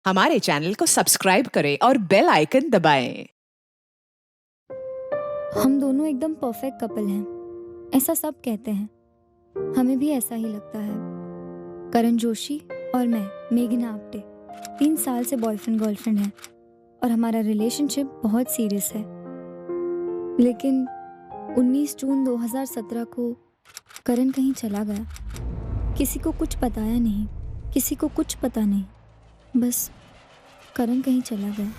हमारे चैनल को सब्सक्राइब करें और बेल आइकन दबाएं। हम दोनों एकदम परफेक्ट कपल हैं, ऐसा सब कहते हैं। हमें भी ऐसा ही लगता है। करण जोशी और मैं, मेघना आप्टे, 3 साल से बॉयफ्रेंड गर्लफ्रेंड हैं और हमारा रिलेशनशिप बहुत सीरियस है। लेकिन 19 जून 2017 को करण कहीं चला गया। किसी को कुछ बताया नहीं, किसी को कुछ पता नहीं, बस करण कहीं चला गया।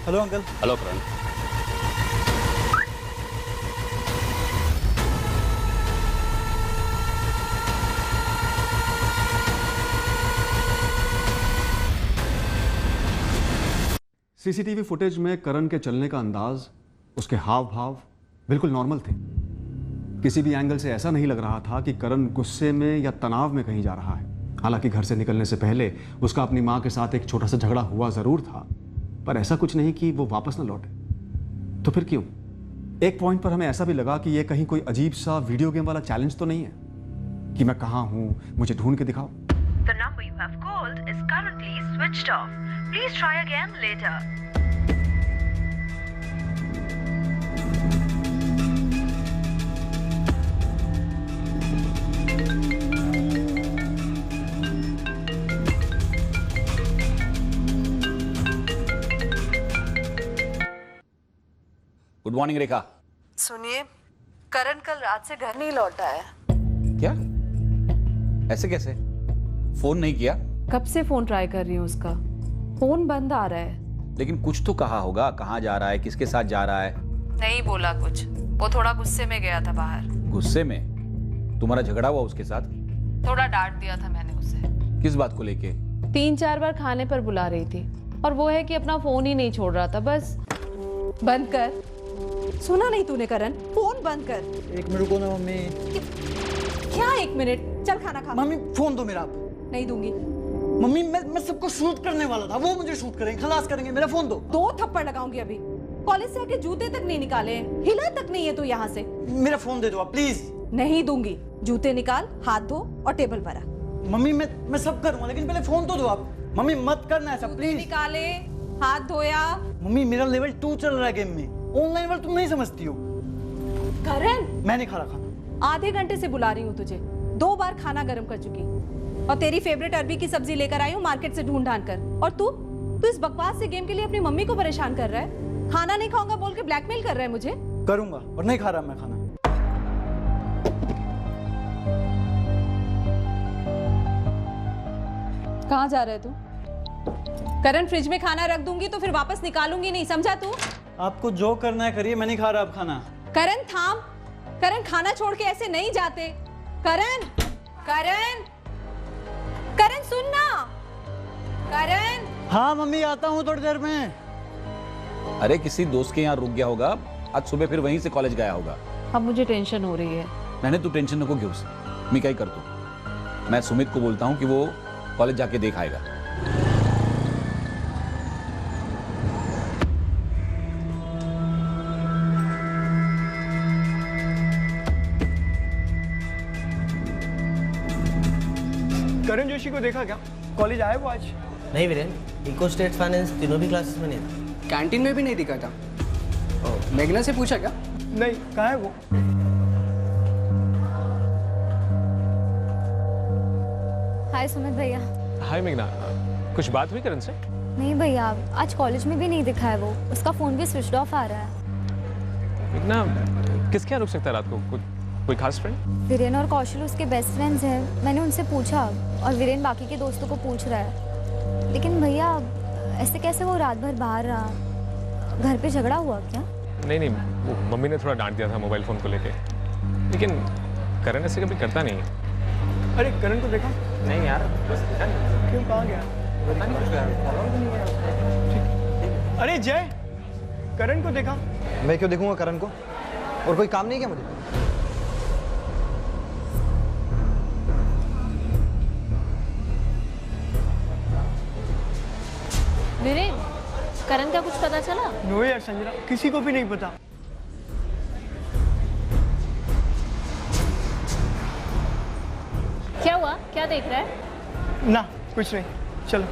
Hello uncle. हेलो करण। सीसीटीवी फुटेज में करण के चलने का अंदाज, उसके हाव भाव बिल्कुल नॉर्मल थे। किसी भी एंगल से ऐसा नहीं लग रहा था कि करण गुस्से में या तनाव में कहीं जा रहा है। हालांकि घर से निकलने से पहले उसका अपनी माँ के साथ एक छोटा सा झगड़ा हुआ जरूर था, पर ऐसा कुछ नहीं कि वो वापस न लौटे। तो फिर क्यों? एक पॉइंट पर हमें ऐसा भी लगा कि ये कहीं कोई अजीब सा वीडियो गेम वाला चैलेंज तो नहीं है कि मैं कहाँ हूँ, मुझे ढूंढ के दिखाओ। The number you have called is currently switched off. Please try again later. Good morning Rekha. सुनिए, करण कल रात से घर नहीं लौटा है। क्या? ऐसे कैसे? फोन नहीं किया? कब से फोन ट्राई कर रही हूँ उसका, फोन बंद आ रहा है। लेकिन कुछ तो कहा होगा, कहाँ जा रहा है, किसके साथ जा रहा है? नहीं बोला कुछ, वो थोड़ा गुस्से में गया था बाहर। गुस्से में? तुम्हारा झगड़ा हुआ उसके साथ? थोड़ा डांट दिया था मैंने उसे। किस बात को लेके? 3-4 बार खाने पर बुला रही थी और वो है कि अपना फोन ही नहीं छोड़ रहा था। बस बंद कर। सुना नहीं तूने करण? फोन बंद कर। 1 मिनट रुको ना मम्मी। क्या 1 मिनट? चल खाना खा। मम्मी फोन दो मेरा आप। नहीं दूंगी। मम्मी मैं सबको शूट करने वाला था, वो मुझे शूट करेंगे, खलास करेंगे। मेरा फोन दो। 2 थप्पड़ लगाऊंगी अभी। कॉलेज से आके जूते तक नहीं निकाले, हिला तक नहीं है तू यहाँ से। मेरा फोन दे दो आप प्लीज। नहीं दूंगी। जूते निकाल, हाथ धो और टेबल पर आ। मम्मी मैं सब करूंगा, लेकिन पहले फोन तो दो आप। मम्मी मत करना ऐसा प्लीज। निकाले, हाथ धोया। मम्मी मेरा लेवल 2 चल रहा है गेम में, ऑनलाइन वर्ल्ड तुम नहीं समझती हो। करण, मैं नहीं खा रहा खाना। आधे घंटे से बुला रही हूँ तुझे, 2 बार खाना गर्म कर चुकी और तेरी फेवरेट अरबी की सब्जी लेकर आई हूँ मार्केट से ढूंढ ढांढ कर। और तू इस बकवास से गेम के लिए अपनी मम्मी को परेशान कर रहा है। खाना नहीं खाऊंगा बोल के ब्लैकमेल कर रहा है मुझे। करूंगा और नहीं खा रहा मैं खाना। कहाँ जा रहा है तू? करण, फ्रिज में खाना रख दूंगी तो फिर वापस निकालूंगी नहीं, समझा तू? आपको जो करना है करिए, मैं नहीं खा रहा अब खाना। करण थाम। करण, खाना छोड़ के ऐसे नहीं जाते। करण, करण, करण सुन ना। करण। हाँ मम्मी आता हूँ थोड़ी देर में। अरे किसी दोस्त के यहाँ रुक गया होगा, आज सुबह फिर वहीं से कॉलेज गया होगा। अब मुझे टेंशन हो रही है। मैंने तू टेंशन नको क्यों से? मैं क्या ही कर दूं? मैं सुमित को बोलता हूँ कि वो कॉलेज जाके देख आएगा। करण जोशी को देखा क्या? कॉलेज आया वो आज? नहीं वीरेन, इको स्टेट फाइनेंस तीनों भी क्लासेस में नहीं था। कैंटीन में भी नहीं दिखा था। मेघना से पूछा क्या? नहीं, कहाँ है वो? हाय सुमित भैया। हाय मेघना, कुछ बात हुई करण से? नहीं भैया, आज कॉलेज में भी नहीं दिखा है वो। उसका फोन भी स्विच ऑफ आ रहा है। मेघना, किसके यहाँ रुक सकता है रात को? कोई खास फ्रेंड? वीरेन और कौशल उसके बेस्ट फ्रेंड्स हैं। मैंने उनसे पूछा और वीरेन बाकी के दोस्तों को पूछ रहा है। लेकिन भैया ऐसे कैसे वो रात भर बाहर रहा? घर पे झगड़ा हुआ क्या? नहीं, वो मम्मी ने थोड़ा डांट दिया था मोबाइल फ़ोन को लेके। लेकिन करण ऐसे कभी करता नहीं है। अरे करण को देखा? नहीं यार, बस देखा नहीं। क्यों, कहाँ गया? पता नहीं, कुछ गया। अरे जय, करण को देखा? मैं क्यों देखूंगा करण को? और कोई काम नहीं क्या मुझे? वीरेन, करण का कुछ पता चला? नो यार संजना, किसी को भी नहीं पता। क्या हुआ? क्या देख रहा है? ना कुछ नहीं, चलो।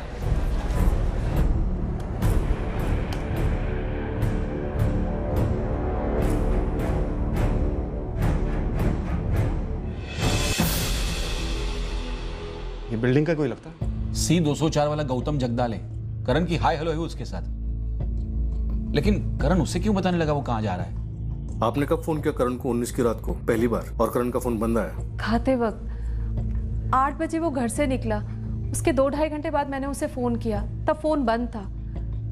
ये बिल्डिंग का कोई लगता है? C204 वाला गौतम जगदाल है। करण की हाय हेलो है उसके साथ। लेकिन करण उससे क्यों बताने लगा वो कहाँ जा रहा है? आपने कब फोन किया करण को 19 की रात को पहली बार, और करण का फोन बंद आया? खाते वक्त 8 बजे वो घर से निकला, उसके 2-2.5 घंटे बाद मैंने उसे फोन किया, तब फोन बंद था,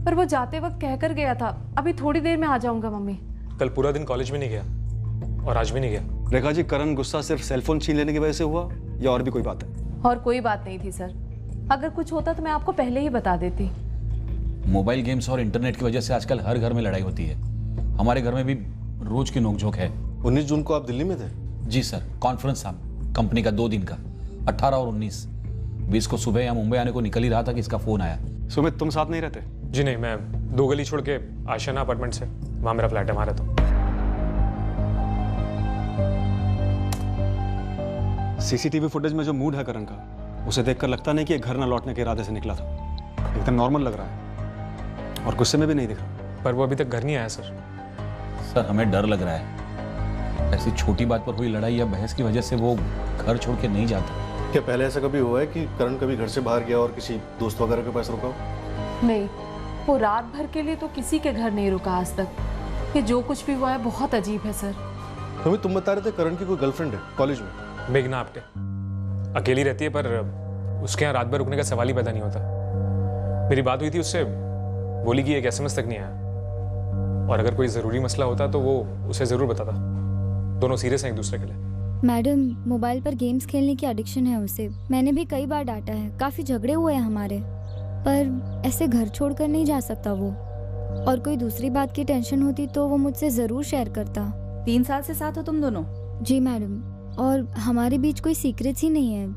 पर वो जाते वक्त कहकर गया था अभी थोड़ी देर में आ जाऊंगा मम्मी। कल पूरा दिन कॉलेज में नहीं गया और आज भी नहीं गया। रेखा जी, करण गुस्सा सिर्फ सेलफोन छीन लेने की वजह से हुआ या और भी कोई बात है? और कोई बात नहीं थी सर, अगर कुछ होता तो मैं आपको पहले ही बता देती। मोबाइल गेम्स और इंटरनेट की वजह से आजकल हर घर में लड़ाई होती है। हमारे घर में भी रोज की नोकझोंक है। 19 जून को आप दिल्ली में थे? जी सर, कॉन्फ्रेंस था कंपनी का 2 दिन का, 18 और 19। 20 को सुबह या मुंबई आने को निकल ही रहा था कि इसका फोन आया। सुमित, तुम साथ नहीं रहते? जी नहीं, मैं 2 गली छोड़ के आशियाना अपार्टमेंट से, वहाँ मेरा फ्लैट है, वहाँ रहता हूँ। सीसीटीवी फुटेज में जो मूड है करण का, उसे देखकर लगता नहीं कि ये घर न लौटने के इरादे से निकला था। एकदम नॉर्मल लग रहा है और गुस्से में भी नहीं दिख रहा। पर वो अभी तक घर नहीं आया सर। सर, हमें डर लग रहा है ऐसी छोटी बात पर हुई लड़ाई या बहस की वजह से वो घर छोड़ के नहीं जाता। क्या पहले ऐसा कभी हुआ है कि करण कभी घर से बाहर गया और किसी दोस्त वगैरह के पास रुका हो? नहीं, वो रात भर के लिए तो किसी के घर नहीं रुका आज तक। ये जो कुछ भी हुआ है बहुत अजीब है सर। मम्मी, तुम बता रहे थे करण की कोई गर्लफ्रेंड है कॉलेज में? मेघना आप्टे अकेली रहती है, पर उसके यहाँ रात भर रुकने का सवाल ही पैदा नहीं होता। मेरी बात हुई थी उससे, बोली कि एक SMS तक नहीं आया, और अगर कोई ज़रूरी मसला होता तो वो उसे ज़रूर बताता। दोनों सीरियस हैं एक दूसरे के लिए। मैडम, मोबाइल पर गेम्स खेलने की एडिक्शन है उसे। मैंने भी कई बार डांटा है, काफ़ी झगड़े हुए हैं हमारे, पर ऐसे घर छोड़कर नहीं जा सकता वो। और कोई दूसरी बात की टेंशन होती तो वो मुझसे ज़रूर शेयर करता। 3 साल से साथ हो तुम दोनों? जी मैडम, और हमारे बीच कोई सीक्रेट्स ही नहीं है।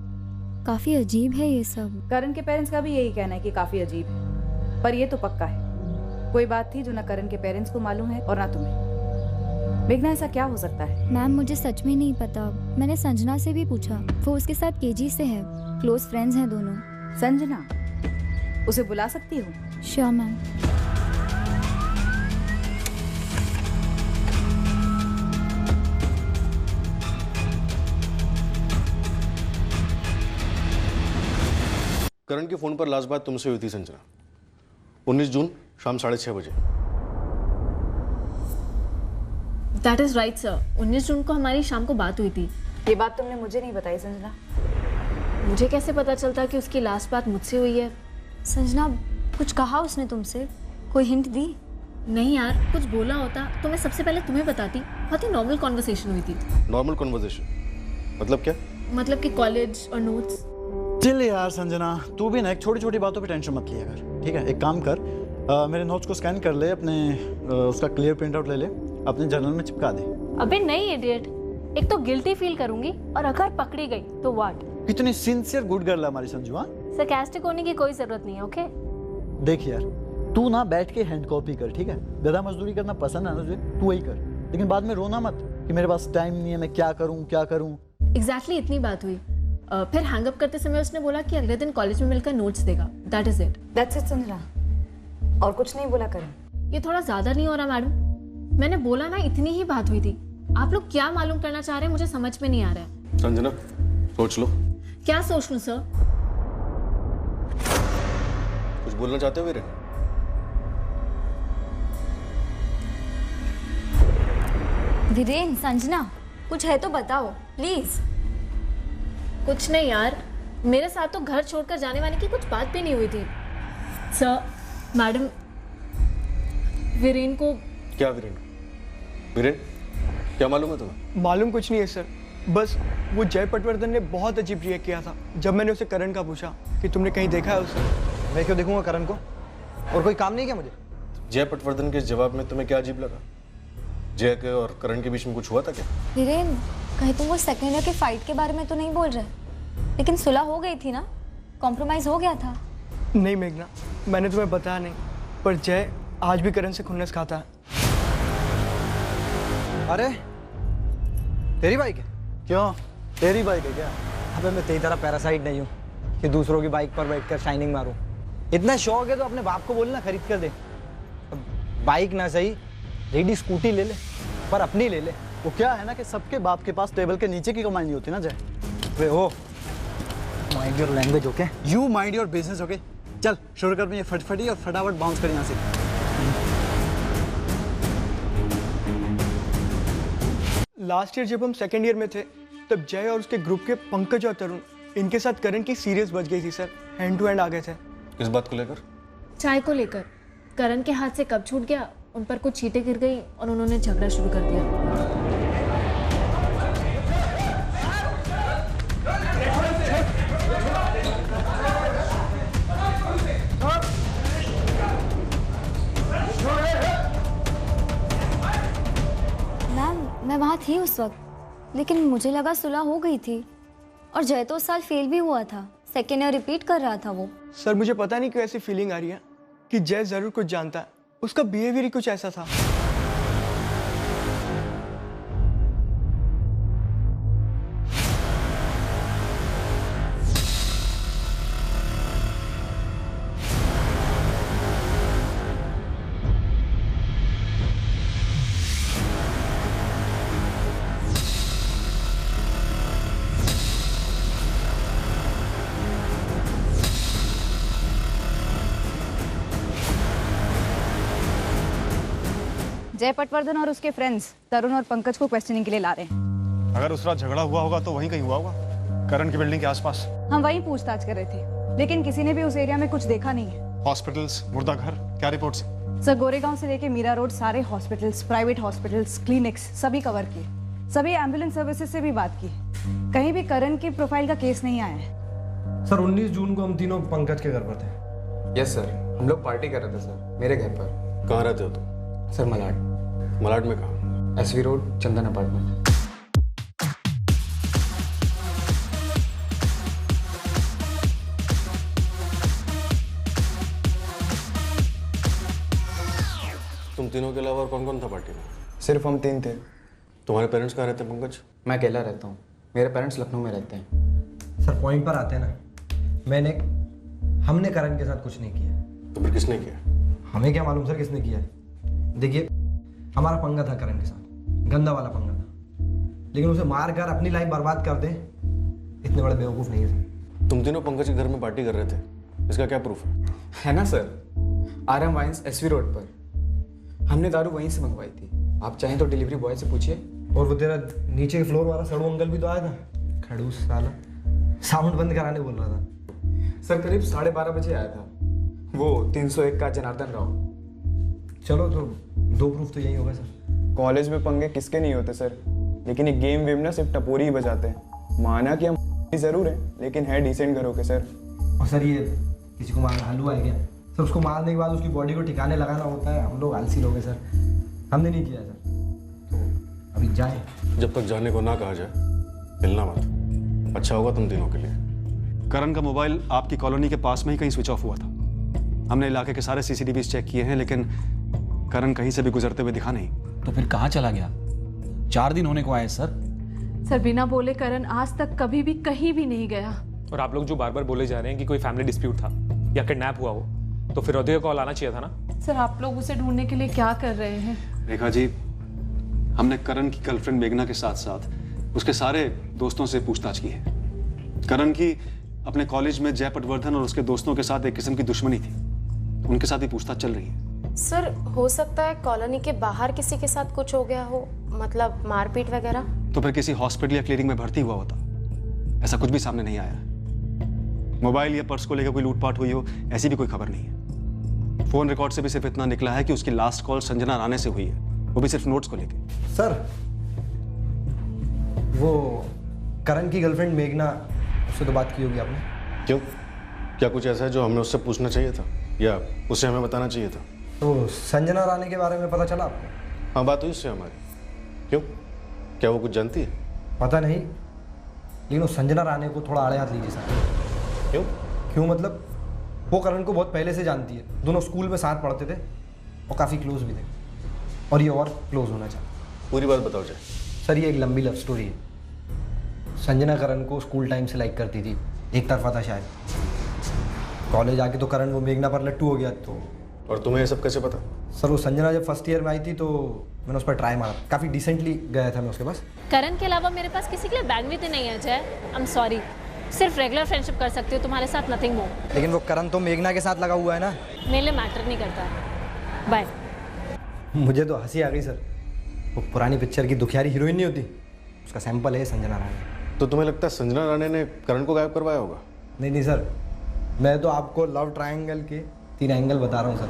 काफ़ी अजीब है ये सब। करण के पेरेंट्स का भी यही कहना है कि काफी अजीब है, पर ये तो पक्का है कोई बात थी जो ना करण के पेरेंट्स को मालूम है और ना तुम्हें। मेघना, ऐसा क्या हो सकता है? मैम, मुझे सच में नहीं पता। मैंने संजना से भी पूछा, वो उसके साथ KG से है, क्लोज फ्रेंड्स हैं दोनों। संजना, उसे बुला सकती हो? Sure ma'am. करण के फोन पर लास्ट बात तुमसे हुई थी संजना, 19 जून शाम 6:30 बजे। दैट इज राइट सर, 19 जून को हमारी शाम को बात हुई थी। ये बात तुमने मुझे नहीं बताई संजना। मुझे कैसे पता चलता कि उसकी लास्ट बात मुझसे हुई है? संजना, कुछ कहा उसने तुमसे? कोई हिंट दी? नहीं यार, कुछ बोला होता तो मैं सबसे पहले तुम्हें बताती। बहुत ही नॉर्मल कॉन्वर्सेशन हुई थी। नॉर्मल कॉन्वर्सेशन मतलब क्या? मतलब कि कॉलेज और नोट्स। चल यार संजना, तू भी ना एक छोटी छोटी बातों पे टेंशन मत लिया कर, ठीक है? एक काम कर, मेरे नोट्स को स्कैन कर ले, अपने उसका क्लियर प्रिंट आउट ले ले, अपने जर्नल में चिपका दे। अबे नहीं इडियट, एक तो गिल्टी फील करूंगी और अगर पकड़ी गई तो व्हाट? कितनी सिंसियर गुड गर्ल है हमारी संजू। हाँ, सरकास्टिक होने की कोई जरूरत नहीं है। ओके देख यार, तू ना बैठ के हैंड कॉपी कर, ठीक है? गधा मजदूरी करना पसंद है ना तुझे, तू वही कर, लेकिन बाद में रोना मत कि मेरे पास टाइम नहीं है, मैं क्या करूँ क्या करूँ। एग्जैक्टली इतनी बात हुई। फिर हैंग अप करते समय उसने बोला कि अगले दिन कॉलेज में मिलकर नोट्स देगा। That is it. That's it Sanjana, और कुछ नहीं बोला करण? ये थोड़ा ज्यादा नहीं हो रहा मैडम? मैंने बोला ना, इतनी ही बात हुई थी। आप लोग क्या मालूम करना चाह रहे हैं मुझे समझ में नहीं आ रहा है। संजना, सोच लो। क्या सोच लूं सर? कुछ बोलना चाहते हो वीरे? वीरेन, संजना, कुछ है तो बताओ प्लीज। कुछ नहीं यार, मेरे साथ तो घर छोड़कर जाने वाले की कुछ बात भी नहीं हुई थी। सर, मैडम, वीरेन को। क्या वीरेन? वीरेन, क्या मालूम है तुम्हें? मालूम कुछ नहीं है सर, बस वो जय पटवर्धन ने बहुत अजीब रिएक्ट किया था जब मैंने उसे करण का पूछा कि तुमने कहीं देखा है उसे। मैं क्यों देखूंगा करण को? और कोई काम नहीं क्या मुझे? जय पटवर्धन के जवाब में तुम्हें क्या अजीब लगा? जय के और करण के बीच में कुछ हुआ था क्या? वीरेन, कहीं तुम वो सेकेंड ईयर के फाइट के बारे में तो नहीं बोल रहे? लेकिन सुलह हो गई थी ना, कॉम्प्रोमाइज हो गया था। नहीं मेघना, मैंने तुम्हें बताया नहीं, पर जय आज भी करण से खुन्नस खाता है। अरे तेरी बाइक है? क्यों, तेरी बाइक है क्या? अबे मैं तेरी तरह पैरासाइट नहीं हूँ कि दूसरों की बाइक पर बैठकर शाइनिंग मारूं। इतना शौक है तो अपने बाप को बोलना खरीद कर दे। बाइक ना सही, रेडी स्कूटी ले ले, पर अपनी ले ले। वो क्या है ना कि सबके बाप के पास टेबल के नीचे की कमाई नहीं होती ना जय। वे हो mind your language, okay? You mind your business, okay? चल शुरू कर, ये फटफटी और फटाफट बाउंस कर यहाँ से। लास्ट ईयर जब हम सेकेंड ईयर में थे तब जय और उसके ग्रुप के पंकज और तरुण, इनके साथ करण की सीरियस बच गई थी सर। हैंड टू हैंड आ गए थे। किस बात को लेकर? चाय को लेकर। करण के हाथ से कप छूट गया, उन पर कुछ चींटें गिर गई और उन्होंने झगड़ा शुरू कर दिया। मैं वहाँ थी उस वक्त, लेकिन मुझे लगा सुलह हो गई थी। और जय तो उस साल फेल भी हुआ था, सेकेंड ईयर रिपीट कर रहा था वो। सर मुझे पता नहीं क्यों ऐसी फीलिंग आ रही है कि जय जरूर कुछ जानता है, उसका बिहेवियर ही कुछ ऐसा था। जय पटवर्धन और उसके फ्रेंड्स तरुण और पंकज को क्वेश्चनिंग के लिए ला रहे हैं। अगर उस रात झगड़ा हुआ होगा तो वहीं कहीं हुआ होगा, करण की बिल्डिंग के आसपास। हम वहीं पूछताछ कर रहे थे, लेकिन किसी ने भी उस एरिया में कुछ देखा नहीं है। हॉस्पिटल्स, मुर्दा घर, क्या रिपोर्ट्स? सर गोरेगांव से लेके मीरा रोड सारे हॉस्पिटल्स, प्राइवेट हॉस्पिटल्स, क्लिनिक्स सभी कवर किए। सभी एम्बुलेंस सर्विसेज से भी बात की, कहीं भी करण की प्रोफाइल का केस नहीं आया है। सर 19 जून को हम तीनों पंकज के घर पर थे। यस सर, हम लोग पार्टी कर रहे थे सर, मेरे घर पर। कहाँ रहते हो तुम? सर मलाड। मलाड में कहाँ? एसवी रोड, चंदन अपार्टमेंट। तुम तीनों के अलावा और कौन कौन था पार्टी में? सिर्फ हम तीन थे। तुम्हारे पेरेंट्स कहाँ रहते हैं पंकज? मैं अकेला रहता हूँ, मेरे पेरेंट्स लखनऊ में रहते हैं। सर पॉइंट पर आते हैं ना, हमने करण के साथ कुछ नहीं किया। तो फिर किसने किया? हमें क्या मालूम सर किसने किया है। देखिए हमारा पंगा था करण के साथ, गंदा वाला पंगा था, लेकिन उसे मार कर अपनी लाइफ बर्बाद कर दे इतने बड़े बेवकूफ़ नहीं है सर। तुम तीनों पंकज के घर में पार्टी कर रहे थे, इसका क्या प्रूफ है ना sir? RM wines SV road पर, हमने दारू वहीं से मंगवाई थी। आप चाहें तो डिलीवरी बॉय से पूछिए। और वो तेरा नीचे के फ्लोर वाला सड़ू अंकल भी तो आया था, खड़ूस साला, साउंड बंद कराने बोल रहा था। सर करीब 12:30 बजे आया था, वो 301 का जनार्दन राव। चलो तो दो प्रूफ तो यही होगा सर। कॉलेज में पंगे किसके नहीं होते सर, लेकिन ये गेम वेम ना सिर्फ टपोरी ही बजाते हैं। माना कि हम जरूर हैं, लेकिन है डिसेंट घरों के सर। और सर ये किसी को मारना हलवा है क्या सर? उसको मारने के बाद उसकी बॉडी को ठिकाने लगाना होता है। हम लोग आलसी लोग हैं सर, हमने नहीं किया सर। तो अभी जाए। जब तक जाने को ना कहा जाए हिलना मत, अच्छा होगा तुम तीनों के लिए। करण का मोबाइल आपकी कॉलोनी के पास में ही कहीं स्विच ऑफ हुआ था। हमने इलाके के सारे CCTVs चेक किए हैं, लेकिन करण कहीं से भी गुजरते हुए दिखा नहीं। तो फिर कहाँ चला गया? 4 दिन होने को आए सर। सर बिना बोले करण आज तक कभी भी कहीं भी नहीं गया। और आप लोग जो बार बार बोले जा रहे हैं कि कोई फैमिली डिस्प्यूट था या किडनैप हुआ हो, तो फिर औदे का कॉल आना चाहिए था ना। सर आप लोग उसे ढूंढने के लिए क्या कर रहे हैं? रेखा जी, हमने करण की गर्लफ्रेंड मेघना के साथ साथ उसके सारे दोस्तों से पूछताछ की है। करण की अपने कॉलेज में जय पटवर्धन और उसके दोस्तों के साथ एक किस्म की दुश्मनी थी, उनके साथ ही पूछताछ चल रही है। सर हो सकता है कॉलोनी के बाहर किसी के साथ कुछ हो गया हो, मतलब मारपीट वगैरह। तो फिर किसी हॉस्पिटल या क्लिनिक में भर्ती हुआ होता, ऐसा कुछ भी सामने नहीं आया है। मोबाइल या पर्स को लेकर कोई लूटपाट हुई हो, ऐसी भी कोई खबर नहीं है। फोन रिकॉर्ड से भी सिर्फ इतना निकला है कि उसकी लास्ट कॉल संजना राणे से हुई है, वो भी सिर्फ नोट्स को लेकर। सर वो करण की गर्लफ्रेंड मेघना, उससे तो बात की होगी आपने? क्यों, क्या कुछ ऐसा है जो हमें उससे पूछना चाहिए था या उसे हमें बताना चाहिए था? तो संजना राणे के बारे में पता चला आपको? हाँ, बात हुई उससे हमारी। क्यों, क्या वो कुछ जानती है? पता नहीं, लेकिन वो संजना राणे को थोड़ा आड़े हाथ लीजिए सर। क्यों? क्यों मतलब वो करण को बहुत पहले से जानती है, दोनों स्कूल में साथ पढ़ते थे और काफ़ी क्लोज भी थे, और ये और क्लोज होना चाहते। पूरी बात बताओ जाए। सर ये एक लंबी लव स्टोरी है। संजना करण को स्कूल टाइम से लाइक करती थी, एक तरफा था शायद। कॉलेज आके तो करण वो मेघना पर लट्टू हो गया। तो और तुम्हें ये सब कैसे पता? सर वो संजना जब फर्स्ट ईयर में आई थी तो मैंने उस पर ट्राई मारा, काफ़ी डिसेंटली गया था मैं उसके पास। करण के अलावा मेरे पास किसी के लिए बैग भी नहीं है जय। आई एम सॉरी, सिर्फ रेगुलर फ्रेंडशिप कर सकती हो तुम्हारे साथ, नथिंग मोर। लेकिन वो करण तो मेघना के साथ लगा हुआ है ना। मेरे लिए मैटर नहीं करता। बाय। मुझे तो हंसी आ गई सर, वो पुरानी पिक्चर की दुखियारी हीरोइन नहीं होती, उसका सैंपल है संजना राणे। तो तुम्हें लगता है संजना राणे ने करण को गायब करवाया होगा? नहीं सर, मैं तो आपको लव ट्रायंगल के 3 एंगल बता रहा हूँ सर।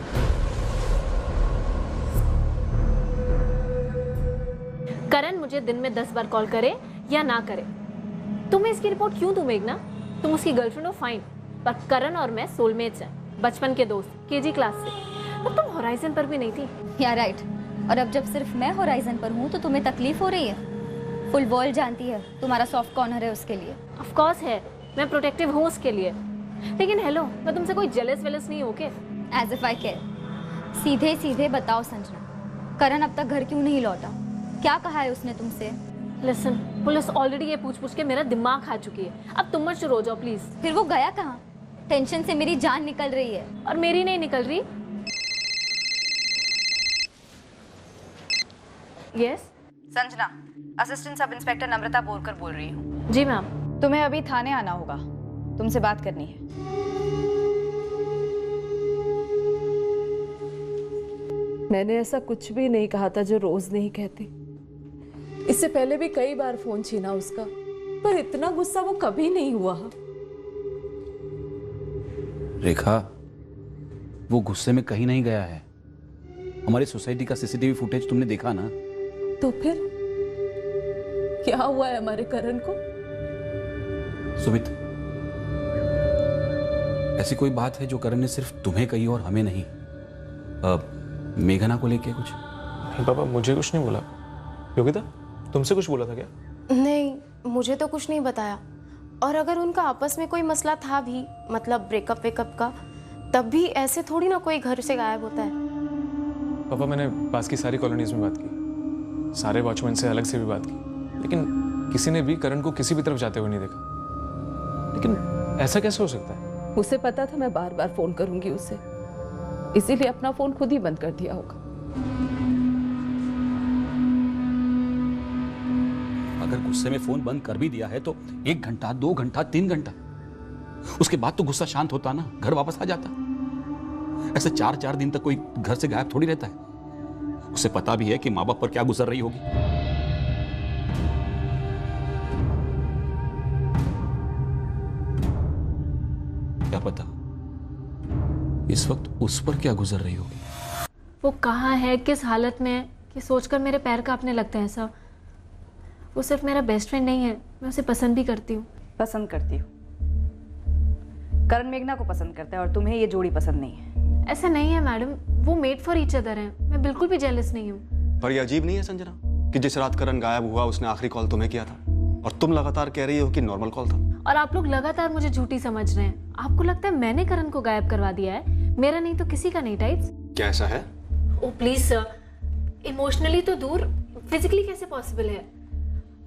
करण मुझे दिन में 10 बार कॉल करे या ना करे, तुम्हें इसकी रिपोर्ट क्यों दूं मेघना? तुम उसकी गर्लफ्रेंड हो फाइन, पर करण और मैं सोलमेट्स हैं, बचपन के दोस्त, केजी क्लास से। अब तुम होराइजन पर भी नहीं थी। या राइट। और अब जब सिर्फ मैं होराइजन पर हूँ तो तुम्हें तकलीफ हो रही है? फुल वर्ल्ड जानती है तुम्हारा सॉफ्ट कॉर्नर है उसके लिए। ऑफ कोर्स है, मैं प्रोटेक्टिव हूँ उसके लिए। लेकिन हेलो, मैं तुमसे कोई जेलस वेलस नहीं हूँ के? As if I care. सीधे सीधे बताओ संजना, करण अब तक घर क्यों नहीं लौटा? क्या कहा है उसने तुमसे? लिसन, पुलिस ऑलरेडी ये पूछ के मेरा दिमाग खा चुकी है। अब तुम मत शुरू हो जाओ प्लीज। फिर वो गया कहाँ? टेंशन से मेरी जान निकल रही है। और मेरी नहीं निकल रही। Yes Sanjana, assistant sub inspector Namrata Borkar बोल रही हूँ। जी मैम। तुम्हें अभी थाने आना होगा, तुमसे बात करनी है। मैंने ऐसा कुछ भी नहीं कहा था जो रोज नहीं कहती। इससे पहले भी कई बार फोन छीना उसका, पर इतना गुस्सा वो कभी नहीं हुआ। रेखा, वो गुस्से में कहीं नहीं गया है। हमारी सोसाइटी का सीसीटीवी फुटेज तुमने देखा ना? तो फिर क्या हुआ है हमारे करण को? सुमित, ऐसी कोई बात है जो करण ने सिर्फ तुम्हें कही और हमें नहीं? मेघना को लेके कुछ? नहीं पापा, मुझे कुछ नहीं बोला। योगिता, तुमसे कुछ बोला था क्या? नहीं, मुझे तो कुछ नहीं बताया। और अगर उनका आपस में कोई मसला था भी, मतलब ब्रेकअप वेकअप का, तब भी ऐसे थोड़ी ना कोई घर से गायब होता है। पापा, मैंने पास की सारी कॉलोनीज में बात की, सारे वॉचमैन से अलग से भी बात की, लेकिन किसी ने भी करण को किसी भी तरफ जाते हुए नहीं देखा। लेकिन ऐसा कैसे हो सकता है? उसे पता था मैं बार बार फोन करूंगी उसे, इसीलिए अपना फोन खुद ही बंद कर दिया होगा। अगर गुस्से में फोन बंद कर भी दिया है तो 1 घंटा, 2 घंटा, 3 घंटा, उसके बाद तो गुस्सा शांत होता ना, घर वापस आ जाता। ऐसे 4-4 दिन तक कोई घर से गायब थोड़ी रहता है। उसे पता भी है कि माँ बाप पर क्या गुजर रही होगी। क्या पता इस वक्त उस पर क्या गुजर रही होगी। वो कहाँ है, किस हालत में है, कि सोचकर मेरे पैर कांपने लगते हैं सब। वो सिर्फ मेरा बेस्ट फ्रेंड नहीं है, मैं उसे पसंद भी करती हूँ। पसंद करती हूँ? करण मेघना को पसंद करता है और तुम्हें ये जोड़ी पसंद नहीं है? ऐसा नहीं है मैडम, वो मेड फॉर ईच अदर हैं। मैं बिल्कुल भी जेलस नहीं हूँ। पर ये अजीब नहीं है संजना कि जिस रात करण गायब हुआ उसने आखिरी कॉल तुम्हें किया था और तुम लगातार कह रही हो कि नॉर्मल कॉल था? और आप लोग लगातार मुझे झूठी समझ रहे हैं। आपको लगता है मैंने करण को गायब करवा दिया है? मेरा नहीं तो किसी का नहीं टाइप्स। क्या ऐसा है? ओ प्लीज सर, इमोशनली तो दूर, फिजिकली कैसे पॉसिबल है?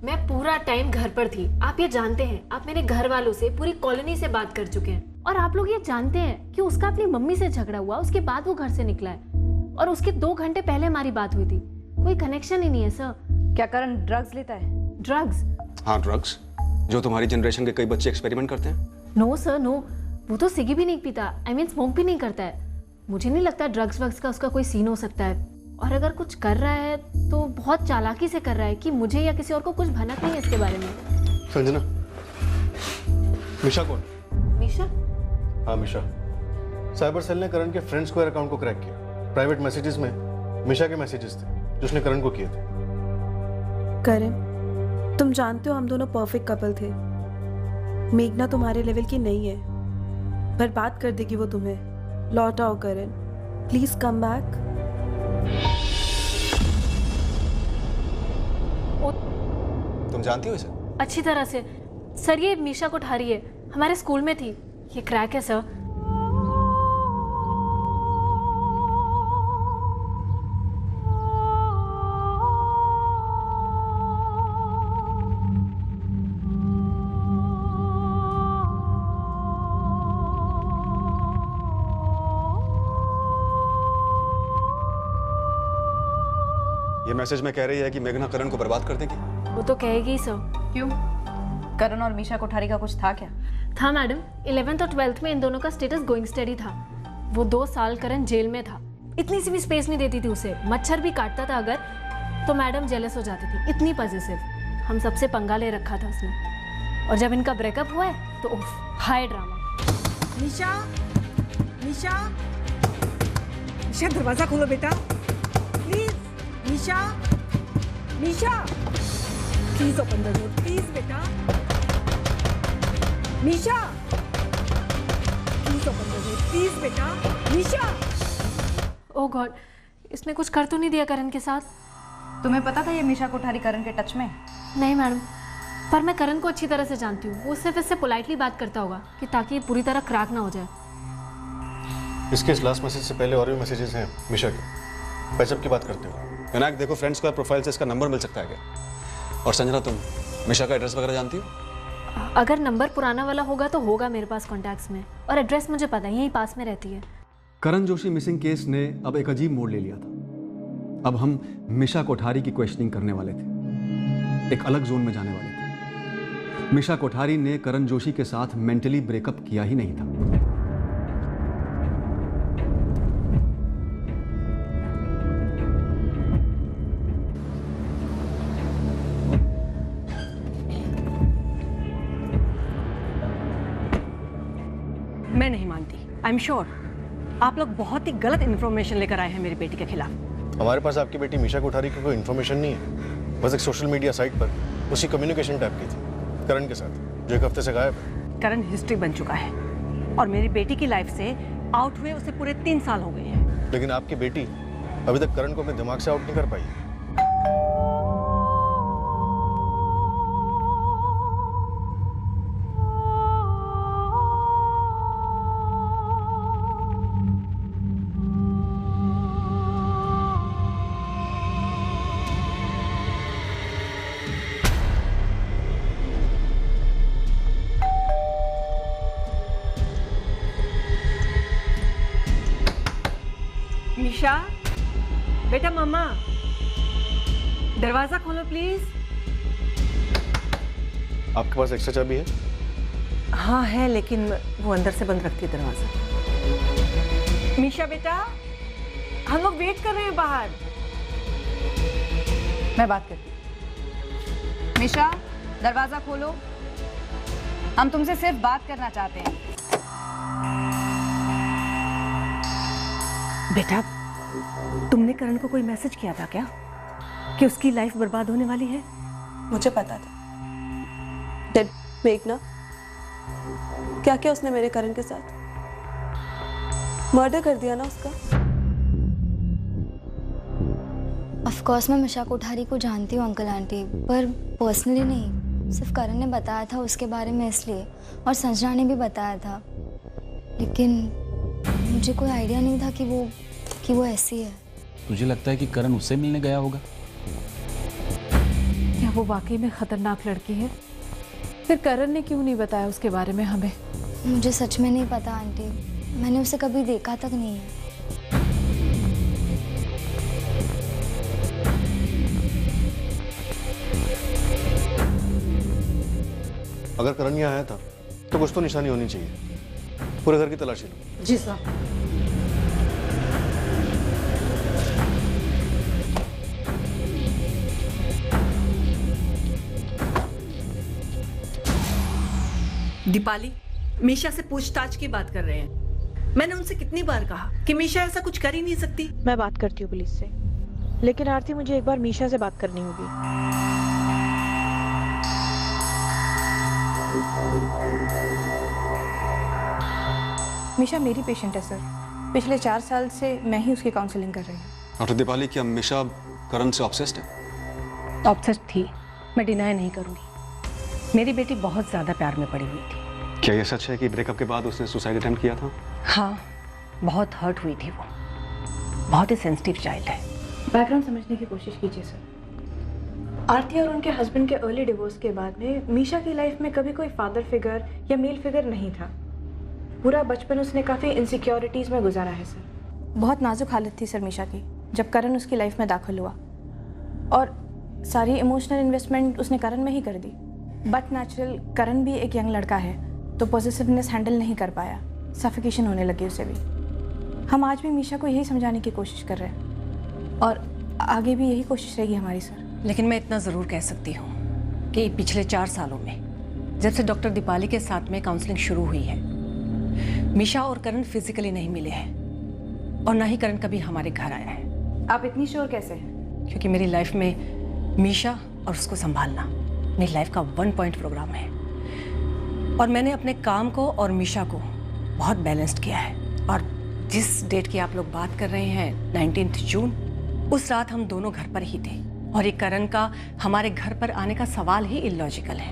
मैं पूरा टाइम घर पर थी, आप ये जानते हैं। आप मेरे घर वालों से, पूरी कॉलोनी से बात कर चुके हैं, और आप लोग ये जानते हैं कि उसका अपनी मम्मी से झगड़ा हुआ, उसके बाद वो घर से निकला है, और उसके 2 घंटे पहले हमारी बात हुई थी। कोई कनेक्शन ही नहीं है सर। क्या करण ड्रग्स लेता है? ड्रग्स? हाँ, ड्रग्स, जो तुम्हारी जनरेशन के कई बच्चे एक्सपेरिमेंट करते हैं। नो सर नो, वो तो सिगी भी नहीं पीता, आई मीन स्मोक भी नहीं करता है। मुझे नहीं लगता ड्रग्स वग्स का उसका कोई सीन हो सकता है, और अगर कुछ कर रहा है तो बहुत चालाकी से कर रहा है कि मुझे या किसी और को कुछ भनक नहीं है इसके बारे में। संजना, मिशा कौन? मिशा? हाँ मिशा। साइबर सेल ने करण के फ्रेंड स्क्वायर अकाउंट को क्रैक किया। प्राइवेट मैसेजेस में मिशा के मैसेजेस थे जो उसने करण को किए थे। करण, तुम जानते हो हम दोनों परफेक्ट कपल थे। मेघना तुम्हारे लेवल की नहीं है, बर्बाद कर देगी वो तुम्हें। लौट आओ करण, प्लीज कम बैक। तुम जानती हो इसे? अच्छी तरह से सर। ये मीशा कोठारी है, हमारे स्कूल में थी। ये क्रैक है सर। ये मैसेज में कह रही है कि मेघना करण को बर्बाद कर देगी। वो तो कहेगी ही सर। क्यों? करण और मीशा कोठारी का कुछ था क्या? था मैडम। 11th और 12th में इन दोनों का स्टेटस गोइंग स्टडी था। वो 2 साल करण जेल में था, इतनी सी भी स्पेस नहीं देती थी उसे। मच्छर भी काटता था अगर तो मैडम जेलस हो जाती थी, इतनी पॉजिटिव। हम सबसे पंगा ले रखा था उसने। और जब इनका ब्रेकअप हुआ है तो उफ, हाई ड्रामा। निशा, निशा, निशा दरवाजा खोलो बेटा please. Nisha, Nisha, please open the door please बेटा। Nisha, please open the door please बेटा। निशा। ओह गॉड, इसने कुछ कर तो नहीं दिया करण के साथ? तुम्हें पता था ये मीशा कोठारी करण के टच में? नहीं मैडम, पर मैं करण को अच्छी तरह से जानती हूँ। वो सिर्फ इससे पोलाइटली बात करता होगा कि ताकि ये पूरी तरह क्रैक ना हो जाए। इसके इस लास्ट मैसेज से पहले और भी मैसेजेस हैं मिशा के। पैचअप की बात करते हो? विनायक देखो, फ्रेंड्स का प्रोफाइल से इसका नंबर मिल सकता है क्या? और संजना, तुम मिशा का एड्रेस वगैरह जानती हो? अगर नंबर पुराना वाला होगा तो होगा मेरे पास कॉन्टैक्ट्स में, और एड्रेस मुझे पता है, यहीं पास में रहती है। करण जोशी मिसिंग केस ने अब एक अजीब मोड़ ले लिया था। अब हम मिशा कोठारी की क्वेश्चनिंग करने वाले थे, एक अलग जोन में जाने वाले थे। मिशा कोठारी ने करण जोशी के साथ मेंटली ब्रेकअप किया ही नहीं था। मैं नहीं मानती। आई एम श्योर आप लोग बहुत ही गलत इन्फॉर्मेशन लेकर आए हैं मेरी बेटी के खिलाफ। हमारे पास आपकी बेटी मीशा कोठारी की कोई इन्फॉर्मेशन नहीं है। बस एक सोशल मीडिया साइट पर उसकी कम्युनिकेशन टैप की थी करण के साथ, जो एक हफ्ते से गायब है। करण हिस्ट्री बन चुका है और मेरी बेटी की लाइफ से आउट हुए उसे पूरे 3 साल हो गए हैं। लेकिन आपकी बेटी अभी तक करण को अपने दिमाग से आउट नहीं कर पाई। निशा, बेटा मम्मा, दरवाजा खोलो प्लीज। आपके पास एक्स्ट्रा चाबी है? हाँ है, लेकिन वो अंदर से बंद रखती है दरवाजा। मीशा बेटा, हम लोग वेट कर रहे हैं बाहर। मैं बात करती हूँ। मीशा, दरवाजा खोलो, हम तुमसे सिर्फ बात करना चाहते हैं। बेटा, तुमने करण को कोई मैसेज किया था क्या कि उसकी लाइफ बर्बाद होने वाली है? मुझे पता था। डेड मेघना, क्या क्या उसने मेरे करण के साथ? मर्डर कर दिया ना उसका। ऑफ कोर्स मैं मिशा कोठारी को जानती हूँ अंकल आंटी, पर पर्सनली नहीं। सिर्फ करण ने बताया था उसके बारे में इसलिए, और संजना ने भी बताया था, लेकिन मुझे कोई आइडिया नहीं था कि वो ऐसी है। तुझे लगता है कि करण उससे मिलने गया होगा? क्या वो वाकई में खतरनाक लड़की है? फिर करण ने क्यों नहीं बताया उसके बारे में हमें? मुझे सच में नहीं पता आंटी, मैंने उसे कभी देखा तक नहीं है। अगर करण यहाँ आया था तो कुछ तो निशानी होनी चाहिए। पूरे घर की तलाशी लो। जी साहब। दीपाली, मीशा से पूछताछ की बात कर रहे हैं। मैंने उनसे कितनी बार कहा कि मीशा ऐसा कुछ कर ही नहीं सकती। मैं बात करती हूँ पुलिस से, लेकिन आरती मुझे एक बार मीशा से बात करनी होगी। मीशा मेरी पेशेंट है सर। पिछले 4 साल से मैं ही उसकी काउंसलिंग कर रही हूँ। डॉक्टर दीपाली, क्या मिशा करण से ऑब्सेस्ड है? ऑब्सेस्ड थी, मैं डिनाई नहीं करूंगी। मेरी बेटी बहुत ज्यादा प्यार में पड़ी हुई थी। क्या ये सच है कि ब्रेकअप के बाद उसने सुसाइड अटेम्प्ट किया था? हाँ, बहुत हर्ट हुई थी वो। बहुत ही सेंसिटिव चाइल्ड है। बैकग्राउंड समझने की कोशिश कीजिए सर। आरती और उनके हस्बैंड के अर्ली डिवोर्स के बाद में मीशा की लाइफ में कभी कोई फादर फिगर या मेल फिगर नहीं था। पूरा बचपन उसने काफ़ी इनसिक्योरिटीज़ में गुजारा है सर। बहुत नाजुक हालत थी सर मीशा की, जब करण उसकी लाइफ में दाखिल हुआ। और सारी इमोशनल इन्वेस्टमेंट उसने करण में ही कर दी। बट नेचुरल करण भी एक यंग लड़का है तो पॉजिटिवनेस हैंडल नहीं कर पाया, सफिकेशन होने लगी उसे भी। हम आज भी मीशा को यही समझाने की कोशिश कर रहे हैं और आगे भी यही कोशिश रहेगी हमारी सर। लेकिन मैं इतना ज़रूर कह सकती हूँ कि पिछले 4 सालों में जब से डॉक्टर दीपाली के साथ में काउंसलिंग शुरू हुई है, मीशा और करण फिजिकली नहीं मिले हैं और ना ही करण कभी हमारे घर आया है। आप इतनी श्योर कैसे हैं? क्योंकि मेरी लाइफ में मीशा और उसको संभालना मेरी लाइफ का 1 पॉइंट प्रोग्राम है और मैंने अपने काम को और मीशा को बहुत बैलेंस्ड किया है। और जिस डेट की आप लोग बात कर रहे हैं 19 जून, उस रात हम दोनों घर पर ही थे और ये करण का हमारे घर पर आने का सवाल ही इलॉजिकल है।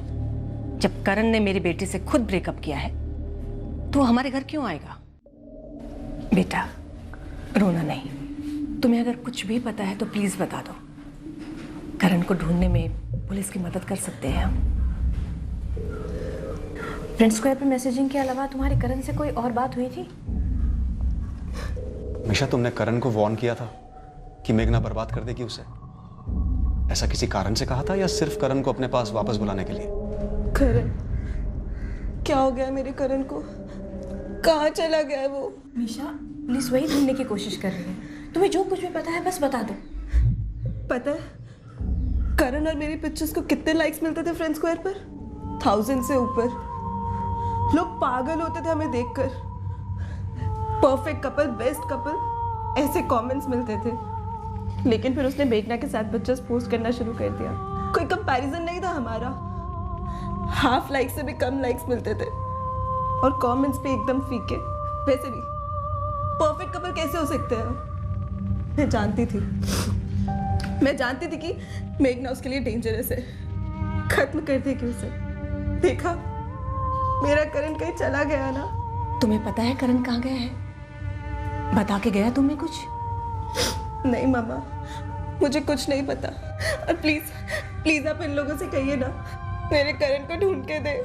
जब करण ने मेरी बेटी से खुद ब्रेकअप किया है तो वो हमारे घर क्यों आएगा? बेटा रोना नहीं, तुम्हें अगर कुछ भी पता है तो प्लीज बता दो। करण को ढूंढने में पुलिस की मदद कर सकते हैं हम। फ्रेंड स्क्वायर पे मैसेजिंग के अलावा तुम्हारी करण से कोई और बात हुई थी? मिशा, तुमने करण को वार्न किया था कि मेघना बर्बाद कर देगी उसे। ऐसा किसी कारण से कहा था या सिर्फ करण को अपने पास वापस बुलाने के लिए? करण, क्या हो गया मेरे करण को? कहाँ चला गया वो? मीशा पुलिस वही ढूंढने की कोशिश कर रही है। तुम्हें जो कुछ भी पता है बस बता दो। पता है करण और मेरी पिक्चर्स को कितने लाइक्स मिलते थे फ्रेंड स्क्वायर पर? 1000 से ऊपर। लोग पागल होते थे हमें देखकर। परफेक्ट कपल, बेस्ट कपल, ऐसे कमेंट्स मिलते थे। लेकिन फिर उसने मेघना के साथ पिक्चर्स पोस्ट करना शुरू कर दिया। कोई कंपैरिजन नहीं था हमारा। हाफ लाइक से भी कम लाइक्स मिलते थे और कमेंट्स पे एकदम फीके। वैसे भी परफेक्ट कपल कैसे हो सकते हैं? मैं जानती थी कि मेघना उसके लिए डेंजरस है। खत्म कर देगी उसे। देखा, मेरा करण कहीं चला गया ना। तुम्हें पता है करण कहाँ गया है? बता के गया तुम्हें कुछ? नहीं मामा, मुझे कुछ नहीं पता। और प्लीज प्लीज आप इन लोगों से कहिए ना, मेरे करण को ढूंढ के दे।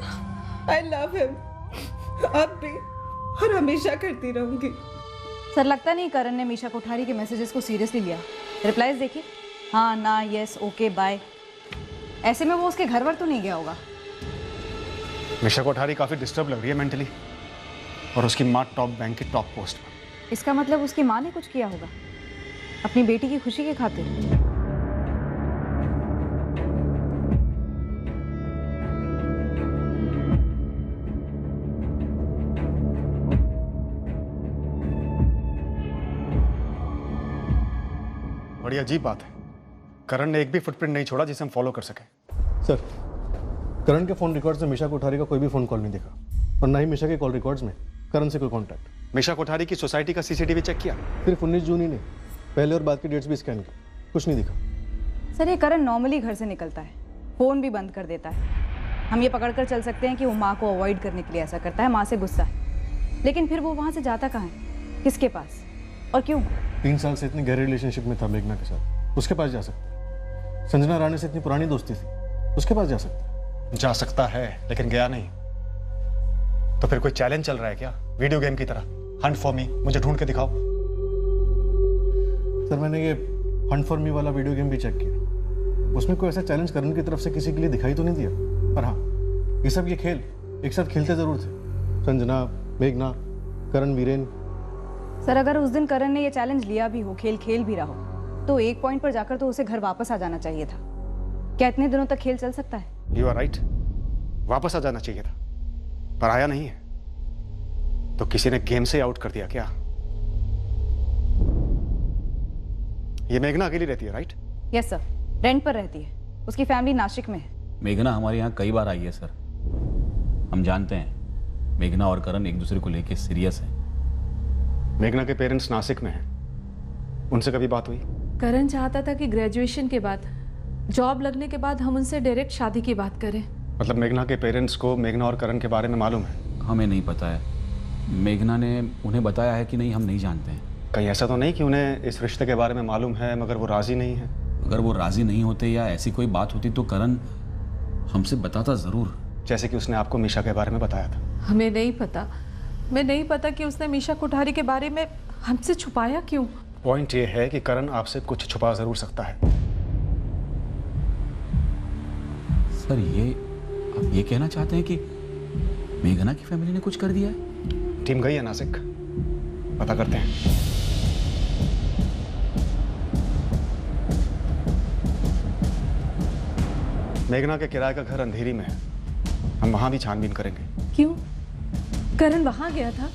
I love him. अब भी और हमेशा करती रहूंगी। सर, लगता नहीं करण ने मीशा कोठारी के मैसेजेस को सीरियसली लिया। रिप्लाईज देखिए, हाँ, ना, यस, ओके, बाय। ऐसे में वो उसके घर वर तो नहीं गया होगा। मिशा कोठारी काफी डिस्टर्ब लग रही है मेंटली, और उसकी माँ टॉप बैंक की टॉप पोस्ट पर। इसका मतलब उसकी माँ ने कुछ किया होगा अपनी बेटी की खुशी के खातिर। बड़ी अजीब बात है, करण ने एक भी फुटप्रिंट नहीं छोड़ा जिसे हम फॉलो कर सके। सर, करण के फोन रिकॉर्ड्स में मिशा कोठारी का कोई भी फोन कॉल नहीं दिखा और ना ही मिशा के कॉल रिकॉर्ड्स में करण से कोई कांटेक्ट। मिशा कोठारी की सोसाइटी का सीसीटीवी चेक किया? सिर्फ 19 जून ही नहीं, पहले और बाद की डेट्स भी स्कैन की, कुछ नहीं दिखा। सर, ये करण नॉर्मली घर से निकलता है, फ़ोन भी बंद कर देता है। हम ये पकड़ कर चल सकते हैं कि वो माँ को अवॉइड करने के लिए ऐसा करता है, माँ से गुस्सा है। लेकिन फिर वो वहाँ से जाता कहाँ है, किसके पास और क्यों? 3 साल से इतनी गहरी रिलेशनशिप में था मेघना के साथ, उसके पास जा सकता। संजना रानी से इतनी पुरानी दोस्ती थी, उसके पास जा सकता है, लेकिन गया नहीं। तो फिर कोई चैलेंज चल रहा है क्या, वीडियो गेम की तरह? हंट फॉर मी, मुझे ढूंढ के दिखाओ। सर, मैंने ये हंट फॉर मी वाला वीडियो गेम भी चेक किया, उसमें कोई ऐसा चैलेंज करण की तरफ से किसी के लिए दिखाई तो नहीं दिया। पर हाँ, ये खेल एक साथ खेलते जरूर थे, संजना, मेघना, करण, वीरेन। सर, अगर उस दिन करण ने ये चैलेंज लिया भी हो, खेल भी रहा हो, तो एक पॉइंट पर जाकर तो उसे घर वापस आ जाना चाहिए था। क्या इतने दिनों तक खेल चल सकता है? यू आर राइट, वापस आ जाना चाहिए था, पर आया नहीं है। तो किसी ने गेम से आउट कर दिया क्या? ये मेघना अकेली रहती है, राइट? यस सर, रेंट पर रहती है, उसकी फैमिली नासिक में है। मेघना हमारे यहाँ कई बार आई है सर, हम जानते हैं मेघना और करण एक दूसरे को लेके सीरियस है। मेघना के पेरेंट्स नासिक में हैं, उनसे कभी बात हुई? करण चाहता था कि ग्रेजुएशन के बाद, जॉब लगने के बाद हम उनसे डायरेक्ट शादी की बात करें। मतलब मेघना के पेरेंट्स को मेघना और करण के बारे में मालूम है? हमें नहीं पता है, मेघना ने उन्हें बताया है कि नहीं, हम नहीं जानते हैं। कहीं ऐसा तो नहीं कि उन्हें इस रिश्ते के बारे में मालूम है मगर वो राजी नहीं है? अगर वो राजी नहीं होते या ऐसी कोई बात होती तो करण हमसे बताता जरूर, जैसे कि उसने आपको मीशा के बारे में बताया था। हमें नहीं पता, मैं नहीं पता कि उसने मीशा कोठारी के बारे में हमसे छुपाया क्यों। पॉइंट ये है कि करण आपसे कुछ छुपा जरूर सकता है। सर ये आप ये कहना चाहते हैं कि मेघना की फैमिली ने कुछ कर दिया है? टीम गई है नासिक, पता करते हैं। मेघना के किराए का घर अंधेरी में है, हम वहां भी छानबीन करेंगे। क्यों? करण वहां गया था?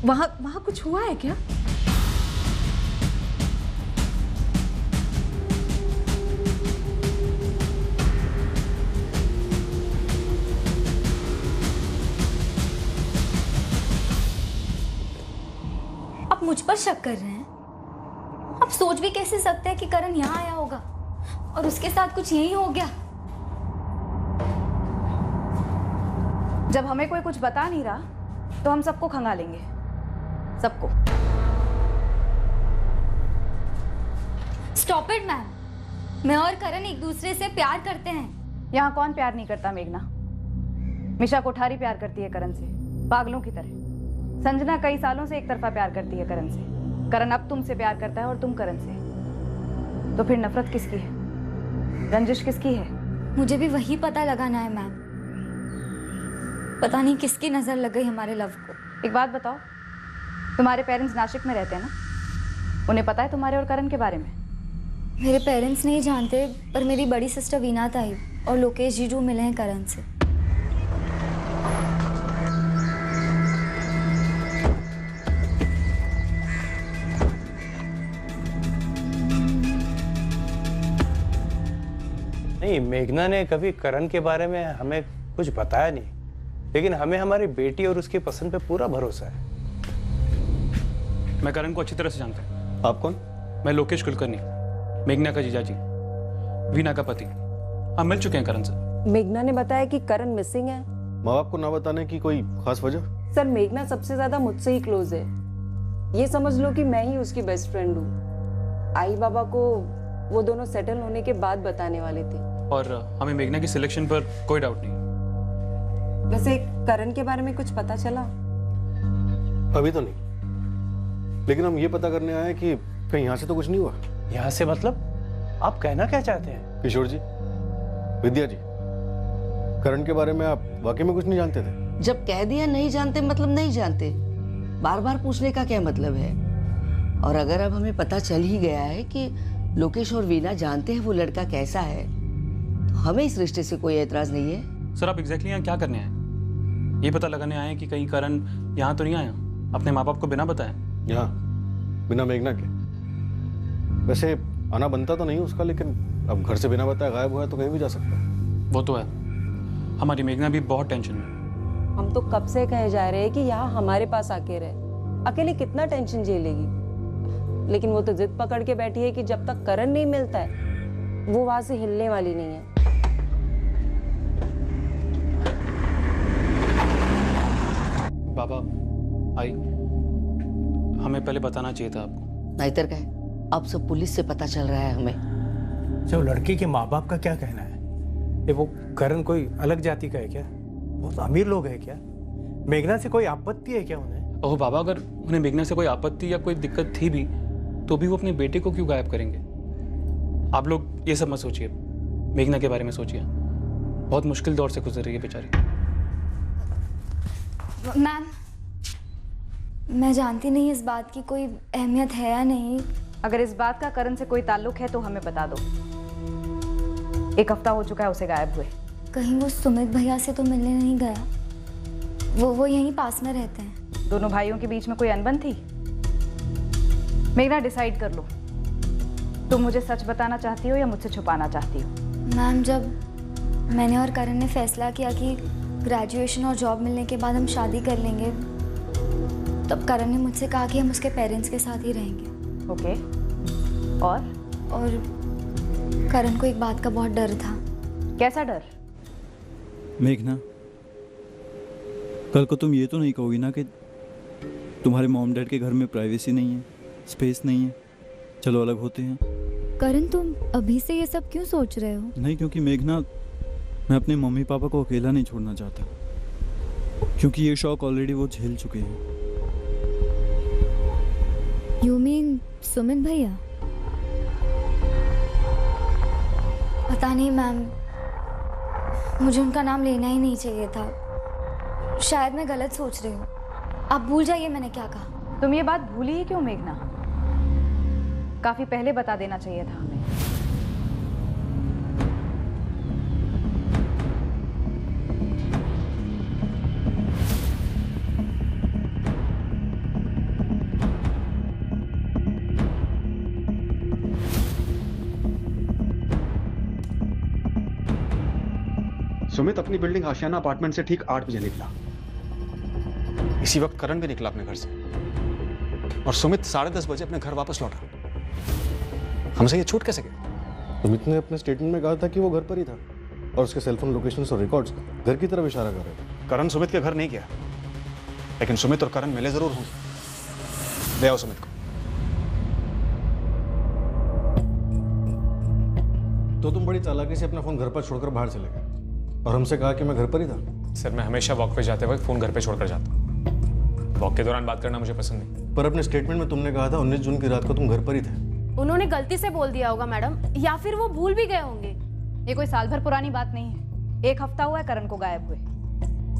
वहां कुछ हुआ है क्या? आप मुझ पर शक कर रहे हैं? आप सोच भी कैसे सकते हैं कि करण यहाँ आया होगा और उसके साथ कुछ यही हो गया? जब हमें कोई कुछ बता नहीं रहा तो हम सबको खंगा लेंगे, सबको। स्टॉप इट मैम, मैं और करण एक दूसरे से प्यार करते हैं। यहाँ कौन प्यार नहीं करता मेघना? मिशा कोठारी प्यार करती है करण से, पागलों की तरह। संजना कई सालों से एक तरफा प्यार करती है करण से। करण अब तुमसे प्यार करता है और तुम करण से। तो फिर नफरत किसकी है? रंजिश किसकी है? मुझे भी वही पता लगाना है मैम। पता नहीं किसकी नजर लग गई हमारे लव को। एक बात बताओ, तुम्हारे पेरेंट्स नासिक में रहते हैं ना? उन्हें पता है तुम्हारे और करण के बारे में? मेरे पेरेंट्स नहीं जानते, पर मेरी बड़ी सिस्टर वीना ताई और लोकेश जीजू मिले हैं करण से। नहीं, मेघना ने कभी करण के बारे में हमें कुछ बताया नहीं, लेकिन हमें हमारी बेटी और उसकी पसंद पे पूरा भरोसा है। मैं करण को अच्छी तरह से जानता हूँ। आप कौन? मैं लोकेश कुलकर्णी, मेघना का जीजाजी, वीना का पति। हम मिल चुके हैं करण से। मेघना ने बताया कि करण मिसिंग है। माँ बाप को ना बताने की कोई खास वजह? सर, मेघना सबसे ज्यादा मुझसे ही क्लोज है। ये समझ लो कि मैं ही उसकी बेस्ट फ्रेंड हूँ। आई बाबा को वो दोनों सेटल होने के बाद बताने वाले थे। और हमें मेघना की सिलेक्शन पर कोई डाउट नहीं। वैसे करण के बारे में कुछ पता चला? अभी तो नहीं, लेकिन हम ये पता करने आए कि कहीं यहाँ से तो कुछ नहीं हुआ। यहाँ से मतलब? आप कहना क्या चाहते हैं? किशोर जी, विद्या जी, करण के बारे में आप वाकई में कुछ नहीं जानते थे? जब कह दिया नहीं जानते मतलब नहीं जानते, बार बार पूछने का क्या मतलब है? और अगर अब हमें पता चल ही गया है कि लोकेश और वीना जानते हैं वो लड़का कैसा है, तो हमें इस रिश्ते से कोई एतराज नहीं है। सर, आप एग्जैक्टली यहाँ क्या करने आए? ये पता लगाने आए कि कहीं करण यहाँ तो नहीं आया अपने माँ बाप को बिना बताए? यहाँ बिना मेघना के? वैसे आना बनता तो नहीं उसका, लेकिन अब घर से बिना बताए गायब हुआ तो कहीं भी जा सकता है। वो तो है। हमारी मेघना भी बहुत टेंशन में। हम तो कब से कहे जा रहे हैं कि यहाँ हमारे पास आके रहे। अकेले कितना टेंशन झेलेगी? लेकिन वो तो जिद पकड़ के बैठी है कि जब तक करण नहीं मिलता है वो वहां से हिलने वाली नहीं है। बाबा आई, हमें पहले बताना चाहिए था आपको। नाहीतर काय, अब सब पुलिस से पता चल रहा है हमें। जो लड़की के माँ बाप का क्या कहना है? ये वो करण कोई अलग जाति का है क्या? बहुत अमीर लोग हैं क्या? मेघना से कोई आपत्ति है क्या उन्हें? ओह बाबा, अगर उन्हें मेघना से कोई आपत्ति या कोई दिक्कत थी भी तो भी वो अपने बेटे को क्यों गायब करेंगे? आप लोग ये सब मत सोचिए, मेघना के बारे में सोचिए। बहुत मुश्किल दौर से गुजर रही है बेचारी। मैम, मैं जानती नहीं इस बात की कोई अहमियत है या नहीं। अगर इस बात का करण से कोई ताल्लुक है तो हमें बता दो। 1 हफ्ता हो चुका है उसे गायब हुए। कहीं वो सुमित भैया से तो मिलने नहीं गया? वो यहीं पास में रहते हैं। दोनों भाइयों के बीच में कोई अनबन थी? मेघना, डिसाइड कर लो, तुम मुझे सच बताना चाहती हो या मुझसे छुपाना चाहती हो? मैम, जब मैंने और करण ने फैसला किया कि ग्रेजुएशन और जॉब मिलने के बाद हम शादी कर लेंगे, तब करण ने मुझसे कहा कि हम उसके पेरेंट्स के साथ ही रहेंगे। ओके। और करण को एक बात का बहुत डर था। कैसा डर? मेघना, कल को तुम ये तो नहीं कहोगी ना कि तुम्हारे मॉम डैड के घर में प्राइवेसी नहीं है, स्पेस नहीं है, चलो अलग होते हैं? करण, तुम अभी से ये सब क्यों सोच रहे हो? नहीं, क्योंकि मेघना, मैं अपने मम्मी पापा को अकेला नहीं छोड़ना चाहता, क्योंकि ये शौक ऑलरेडी वो झेल चुके हैं। यू मीन सुमित भैया? पता नहीं मैम, मुझे उनका नाम लेना ही नहीं चाहिए था। शायद मैं गलत सोच रही हूँ। आप भूल जाइए मैंने क्या कहा। तुम ये बात भूली ही क्यों मेघना? काफी पहले बता देना चाहिए था हमें। सुमित अपनी बिल्डिंग आशियाना अपार्टमेंट से ठीक 8 बजे निकला। इसी वक्त करण भी निकला अपने घर से और सुमित 10:30 बजे अपने घर वापस लौटा। हमसे ये छूट कैसे गई? सुमित ने अपने स्टेटमेंट में कहा था कि वो घर पर ही था और उसके सेलफोन लोकेशंस और रिकॉर्ड्स घर की तरफ इशारा कर रहे थे। करण सुमित के घर नहीं गया, लेकिन सुमित और करण मिले जरूर होंगे। ले आओ सुमित को। तो तुम बड़ी चालाकी से अपना फोन घर पर छोड़कर बाहर चले गए और हमसे कहा कि मैं घर पर ही था। सर मैं हमेशा वॉक पे जाते वक्त फोन घर पे छोड़कर जाता हूँ। वॉक के दौरान बात करना मुझे पसंद नहीं। पर अपने स्टेटमेंट में तुमने कहा था 19 जून की रात को तुम घर पर ही थे। उन्होंने गलती से बोल दिया होगा मैडम, या फिर वो भूल भी गए होंगे। ये कोई साल भर पुरानी बात नहीं है। 1 हफ्ता हुआ है करण को गायब हुए।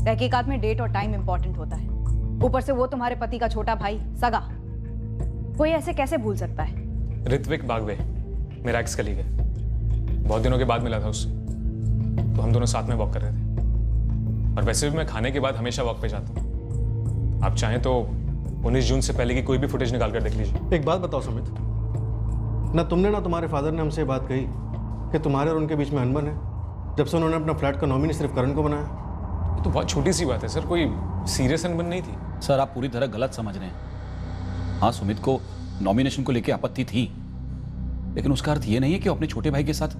तहकीकात में डेट और टाइम इंपॉर्टेंट होता है। ऊपर से वो तुम्हारे पति का छोटा भाई, सगा। कोई ऐसे कैसे भूल सकता है? ऋत्विक बागवे मेरा एक्स कलीग है। बहुत दिनों के बाद मिला था उससे, तो हम दोनों साथ में वॉक कर रहे थे। और वैसे भी मैं खाने के बाद हमेशा वॉक पे जाता हूँ। आप चाहें तो 19 जून से पहले की कोई भी फुटेज निकाल कर देख लीजिए। एक बात बताओ सुमित, ना तुमने ना तुम्हारे फादर ने हमसे बात कही कि तुम्हारे और उनके बीच में अनबन है जब से उन्होंने अपना फ्लैट का नॉमिनी सिर्फ करण को बनाया? ये तो बहुत छोटी सी बात है सर, कोई सीरियस अनबन नहीं थी। सर आप पूरी तरह गलत समझ रहे हैं। हाँ सुमित को नॉमिनेशन को लेकर आपत्ति थी, लेकिन उसका अर्थ ये नहीं है कि वो अपने छोटे भाई के साथ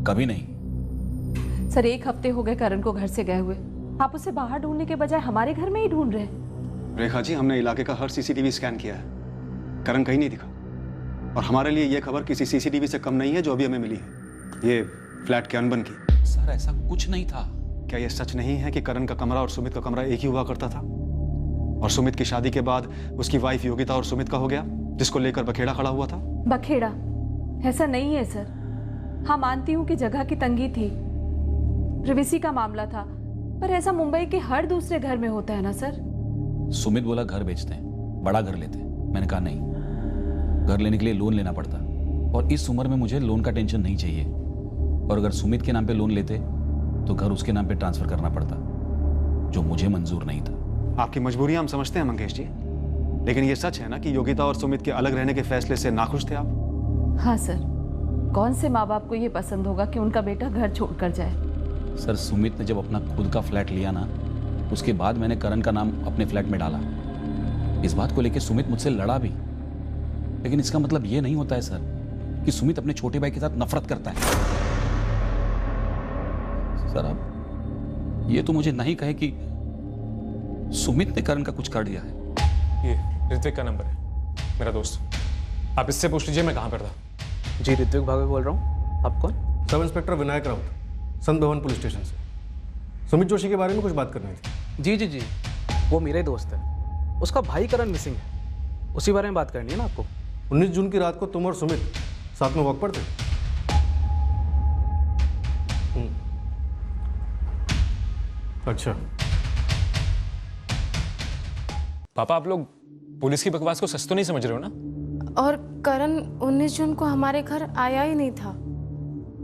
कभी नहीं। सर 1 हफ्ते हो गए करण को घर से गए हुए। आप उसे बाहर ढूंढने के बजाय हमारे घर में ही ढूंढ रहे हैं। रेखा जी, हमने इलाके का हर सीसीटीवी स्कैन किया है, करण कहीं नहीं दिखा। और हमारे लिए यह खबर किसी सीसीटीवी से कम नहीं है जो अभी हमें मिली है, ये फ्लैट के अनबन की। सर ऐसा कुछ नहीं था। क्या यह सच नहीं है कि करण का कमरा और सुमित का कमरा एक ही हुआ करता था और सुमित की शादी के बाद उसकी वाइफ योगिता और सुमित का हो गया, जिसको लेकर बखेड़ा खड़ा हुआ था? बखेड़ा? ऐसा नहीं है सर। हाँ मानती हूँ कि जगह की तंगी थी, प्रिवेसी का मामला था, पर ऐसा मुंबई के हर दूसरे घर में होता है ना सर। सुमित बोला घर बेचते हैं, बड़ा घर लेते हैं। मैंने कहा नहीं, घर लेने के लिए लोन लेना पड़ता और इस उम्र में मुझे लोन का टेंशन नहीं चाहिए। और अगर सुमित के नाम पे लोन लेते तो घर उसके नाम पे ट्रांसफर करना पड़ता, जो मुझे मंजूर नहीं था। आपकी मजबूरियां हम समझते हैं मंगेश जी, लेकिन ये सच है ना कि योगिता और सुमित के अलग रहने के फैसले से नाखुश थे आप? हाँ सर, कौन से माँ बाप को ये पसंद होगा कि उनका बेटा घर छोड़कर जाए। सर सुमित ने जब अपना खुद का फ्लैट लिया ना, उसके बाद मैंने करण का नाम अपने फ्लैट में डाला। इस बात को लेकर सुमित मुझसे लड़ा भी, लेकिन इसका मतलब ये नहीं होता है सर कि सुमित अपने छोटे भाई के साथ नफरत करता है। सर आप ये तो मुझे नहीं कहे कि सुमित ने करण का कुछ कर दिया है। ये ऋत्विक का नंबर है, मेरा दोस्त। आप इससे पूछ लीजिए मैं कहाँ पर था। जी ऋत्विक भावे बोल रहा हूँ। आप कौन? सब इंस्पेक्टर विनायक राउत, संत भवन पुलिस स्टेशन से। सुमित जोशी के बारे में कुछ बात करनी थी। जी जी जी, वो मेरा ही दोस्त है। उसका भाई करण मिसिंग है, उसी बारे में बात करनी है ना आपको। 19 जून की रात को तुम और सुमित साथ में वॉक पर थे? अच्छा। पापा आप लोग पुलिस की बकवास को सच तो नहीं समझ रहे हो ना? और करण 19 जून को हमारे घर आया ही नहीं था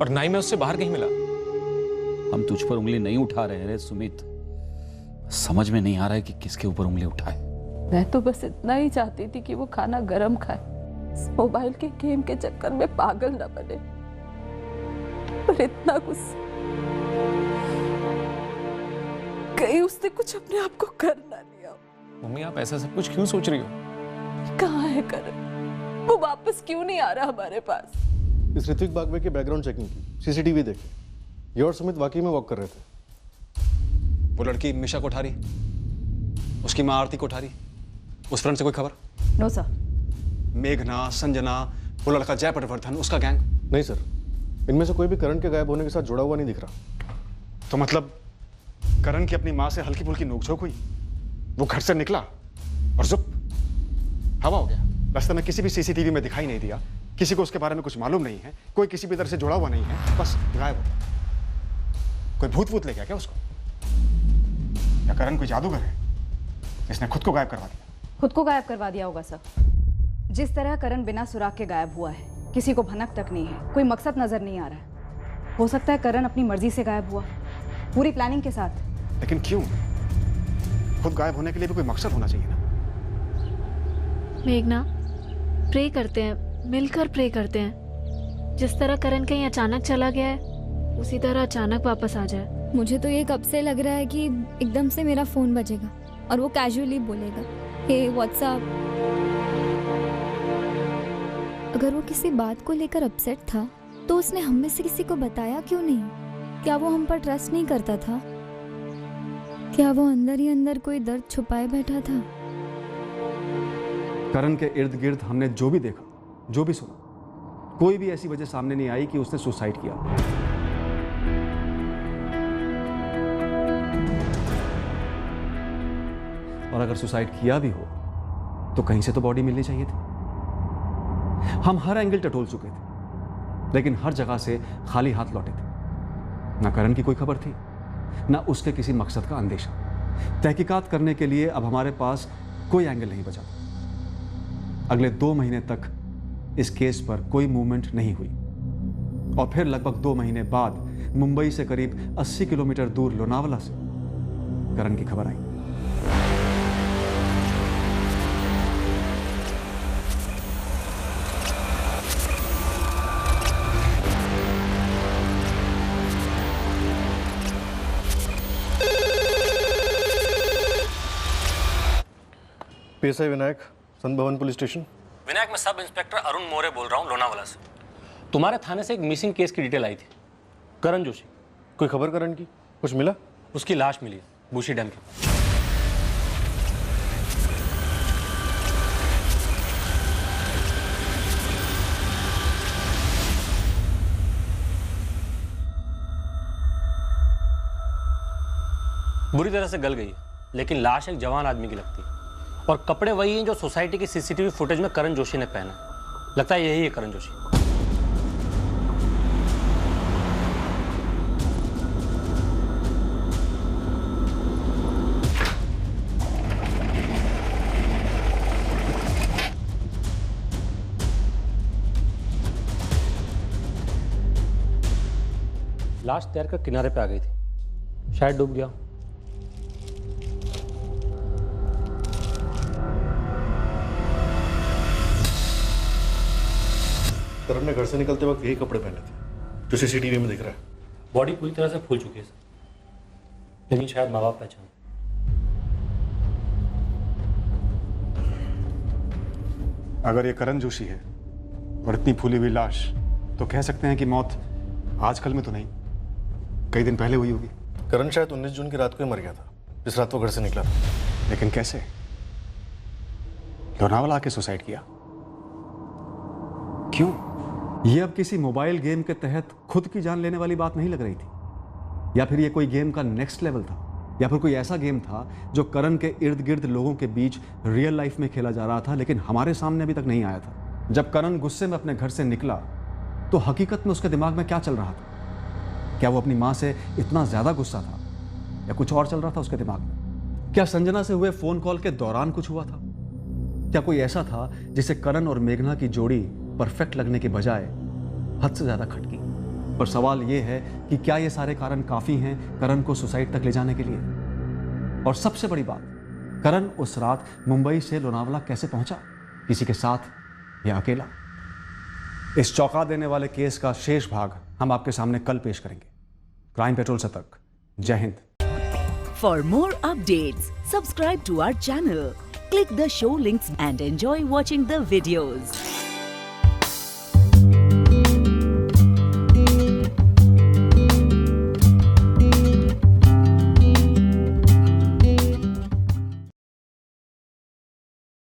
और ना ही मैं उससे बाहर कहीं मिला। हम तुझ पर उंगली नहीं उठा रहे हैं सुमित, समझ में नहीं आ रहा है कि किसके ऊपर उंगली उठाए। मैं तो बस इतना ही चाहती थी कि वो खाना गरम खाए, इस मोबाइल के गेम के चक्कर में पागल न बने, पर इतना गुस्सा कहीं उसने कुछ अपने आप को कर ना लिया। मम्मी आप ऐसा सब कुछ क्यों सोच रही हो? कहाँ है करण? वो वापस क्यों नहीं आ रहा हमारे पास? इस ऋत्विक बागवे की बैकग्राउंड चेकिंग की, सीसीटीवी देखे, ये और सुमित वाकई में वॉक कर रहे थे। वो लड़की मिशा कोठारी, उसकी माँ आरती कोठारी, उस फ्रंट से कोई खबर? No sir. मेघना, संजना, वो लड़का जय पटवर्धन, उसका गैंग? नहीं सर, इनमें से कोई भी करण के गायब होने के साथ जुड़ा हुआ नहीं दिख रहा। तो मतलब करण की अपनी माँ से हल्की फुल्की नोकझोंक हुई, वो घर से निकला और जुप हवा हो गया। रास्ते में किसी भी सीसीटीवी में दिखाई नहीं दिया, किसी को उसके बारे में कुछ मालूम नहीं है, कोई किसी भी तरह से जुड़ा हुआ नहीं है, बस गायब हो गया। कोई भूत वूत ले गया क्या उसको? या करण कोई जादूगर है इसने खुद को गायब करवा दिया? खुद को गायब करवा दिया होगा सर। जिस तरह करण बिना सुराग के गायब हुआ है, किसी को भनक तक नहीं है, कोई मकसद नजर नहीं आ रहा है। हो सकता है करण अपनी मर्जी से गायब हुआ, पूरी प्लानिंग के साथ। लेकिन क्यों? खुद गायब होने के लिए भी कोई मकसद होना चाहिए ना। मेघना, प्रे करते हैं, मिलकर प्रे करते हैं। जिस तरह करण कहीं अचानक चला गया है, उसी तरह अचानक वापस आ जाए। मुझे तो ये कब से लग रहा है कि एकदम से मेरा फ़ोन बजेगा और वो कैजुअली बोलेगा, हे व्हाट्सअप। अगर वो किसी बात को लेकर अपसेट था तो उसने हम में से किसी को बताया क्यों नहीं? क्या वो हम पर ट्रस्ट नहीं करता था? क्या वो अंदर ही अंदर कोई दर्द छुपाए बैठा था? करण के इर्द गिर्द हमने जो भी देखा, जो भी सुना, कोई भी ऐसी वजह सामने नहीं आई कि उसने सुसाइड किया। और अगर सुसाइड किया भी हो तो कहीं से तो बॉडी मिलनी चाहिए थी। हम हर एंगल टटोल चुके थे, लेकिन हर जगह से खाली हाथ लौटे थे। ना करण की कोई खबर थी, ना उसके किसी मकसद का अंदेशा। तहकीकात करने के लिए अब हमारे पास कोई एंगल नहीं बचा था। अगले 2 महीने तक इस केस पर कोई मूवमेंट नहीं हुई और फिर लगभग 2 महीने बाद मुंबई से करीब 80 किलोमीटर दूर लोनावला से करण की खबर आई। पीएसआई विनायक, संत भवन पुलिस स्टेशन। विनायक, मैं सब इंस्पेक्टर अरुण मोरे बोल रहा हूँ लोनावाला से। तुम्हारे थाने से एक मिसिंग केस की डिटेल आई थी, करण जोशी। कोई खबर करण की? कुछ मिला? उसकी लाश मिली है बूशी डैम के। बुरी तरह से गल गई है, लेकिन लाश एक जवान आदमी की लगती है और कपड़े वही हैं जो सोसाइटी की सीसीटीवी फुटेज में करण जोशी ने पहना। लगता है यही है करण जोशी। लाश तैरकर किनारे पे आ गई थी, शायद डूब गया। करण ने घर से निकलते वक्त यही कपड़े पहने थे जो सीसीटीवी में दिख रहा है। बॉडी पूरी तरह से फूल चुकी है सर, लेकिन शायद माँ बाप पहचान। अगर ये करण जोशी है और इतनी फूली हुई लाश, तो कह सकते हैं कि मौत आजकल में तो नहीं, कई दिन पहले हुई होगी। करण शायद 19 जून की रात को ही मर गया था, जिस रात वो घर से निकला था। लेकिन कैसे? लोनावला आके सुसाइड किया। क्यों? ये अब किसी मोबाइल गेम के तहत खुद की जान लेने वाली बात नहीं लग रही थी, या फिर ये कोई गेम का नेक्स्ट लेवल था, या फिर कोई ऐसा गेम था जो करण के इर्द गिर्द लोगों के बीच रियल लाइफ में खेला जा रहा था, लेकिन हमारे सामने अभी तक नहीं आया था। जब करण गुस्से में अपने घर से निकला तो हकीकत में उसके दिमाग में क्या चल रहा था? क्या वो अपनी माँ से इतना ज्यादा गुस्सा था, या कुछ और चल रहा था उसके दिमाग में? क्या संजना से हुए फोन कॉल के दौरान कुछ हुआ था? क्या कोई ऐसा था जिसे करण और मेघना की जोड़ी परफेक्ट लगने के बजाय हद से ज्यादा खटकी? पर सवाल यह है कि क्या ये सारे कारण काफी हैं करण को सुसाइड तक ले जाने के लिए? और सबसे बड़ी बात, करण उस रात मुंबई से लोनावला कैसे पहुंचा? किसी के साथ या अकेला? इस चौंका देने वाले केस का शेष भाग हम आपके सामने कल पेश करेंगे। क्राइम पेट्रोल से तक, जय Hind. For more updates, subscribe to our channel, click the show links and enjoy watching the videos.